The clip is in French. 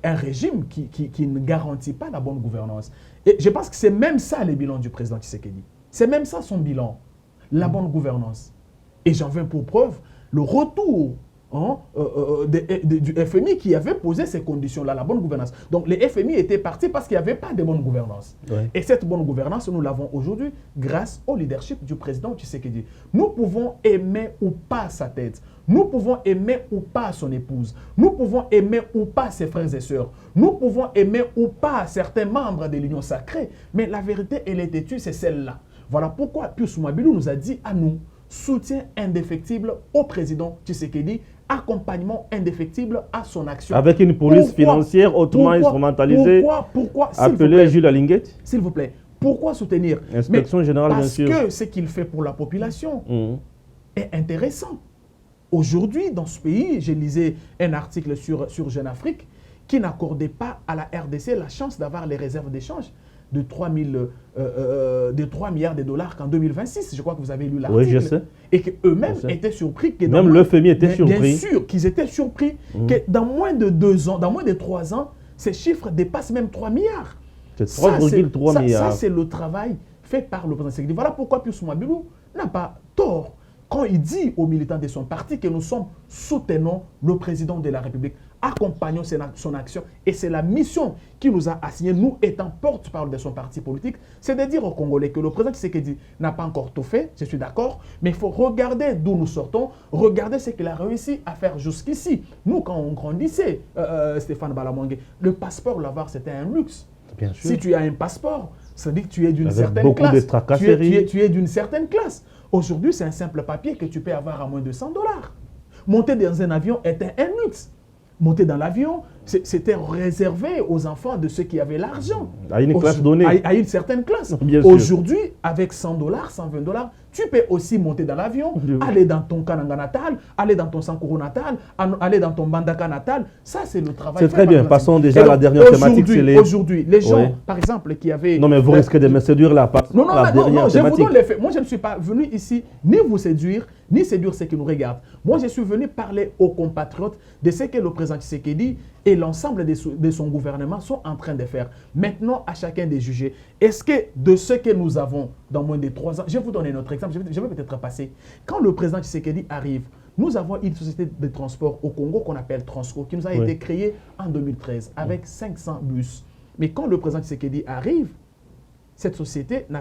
un régime qui ne garantit pas la bonne gouvernance. Et je pense que c'est même ça le bilan du président Tshisekedi. C'est même ça son bilan, la bonne gouvernance. Et j'en viens pour preuve le retour du FMI qui avait posé ces conditions-là, la bonne gouvernance. Donc les FMI étaient partis parce qu'il n'y avait pas de bonne gouvernance. Ouais. Et cette bonne gouvernance, nous l'avons aujourd'hui grâce au leadership du président Tshisekedi. Nous pouvons aimer ou pas sa tête. Nous pouvons aimer ou pas son épouse. Nous pouvons aimer ou pas ses frères et sœurs. Nous pouvons aimer ou pas certains membres de l'Union sacrée. Mais la vérité, elle est têtue, c'est celle-là. Voilà pourquoi Pius Mwabilou nous a dit à nous, soutien indéfectible au président Tshisekedi, accompagnement indéfectible à son action. Avec une police financière hautement instrumentalisée, appelée Jules Alinguet. S'il vous plaît, pourquoi soutenir? Inspection générale, bien sûr. Parce que ce qu'il fait pour la population est intéressant. Aujourd'hui, dans ce pays, j'ai lisé un article sur Jeune Afrique qui n'accordait pas à la RDC la chance d'avoir les réserves d'échange de 3 milliards de dollars qu'en 2026. Je crois que vous avez lu l'article. Oui, je sais. Et qu'eux-mêmes étaient surpris. Même le FMI était surpris. Bien sûr qu'ils étaient surpris que dans moins de 2 ans, dans moins de 3 ans, ces chiffres dépassent même 3 milliards. C'est 3,3 milliards. Ça, c'est le travail fait par le président Tshisekedi. Voilà pourquoi Pius Mwabilou n'a pas tort quand il dit aux militants de son parti que nous soutenons le président de la République, accompagnons son action. Et c'est la mission qui nous a assignée, nous étant porte-parole de son parti politique, c'est de dire aux Congolais que le président Tshisekedi n'a pas encore tout fait, je suis d'accord, mais il faut regarder d'où nous sortons, regarder ce qu'il a réussi à faire jusqu'ici. Nous, quand on grandissait, Stéphane Balamangé, le passeport, l'avoir, c'était un luxe. Bien sûr. Si tu as un passeport, ça veut dire que tu es d'une certaine classe. Tu es d'une certaine classe. Aujourd'hui, c'est un simple papier que tu peux avoir à moins de $100. Monter dans un avion était un luxe. Monter dans l'avion, c'était réservé aux enfants de ceux qui avaient l'argent. À une classe donnée. À une certaine classe. Aujourd'hui, avec $100, $120, tu peux aussi monter dans l'avion, aller dans ton Kananga natal, aller dans ton Sankoro natal, aller dans ton Bandaka natal. Ça, c'est le travail. C'est très bien. Passons déjà à la dernière thématique. Aujourd'hui, les gens, par exemple, qui avaient... Non, mais vous risquez de me séduire là. Non, je vous donne les faits. Moi, je ne suis pas venu ici ni vous séduire, ni séduire ceux qui nous regardent. Moi, je suis venu parler aux compatriotes de ce que le président Tshisekedi et l'ensemble de son gouvernement sont en train de faire. Maintenant, à chacun de juger. Est-ce que de ce que nous avons dans moins de 3 ans, je vais vous donner notre exemple, je vais peut-être passer. Quand le président Tshisekedi arrive, nous avons une société de transport au Congo qu'on appelle Transco, qui nous a été créée en 2013 avec 500 bus. Mais quand le président Tshisekedi arrive, cette société n'a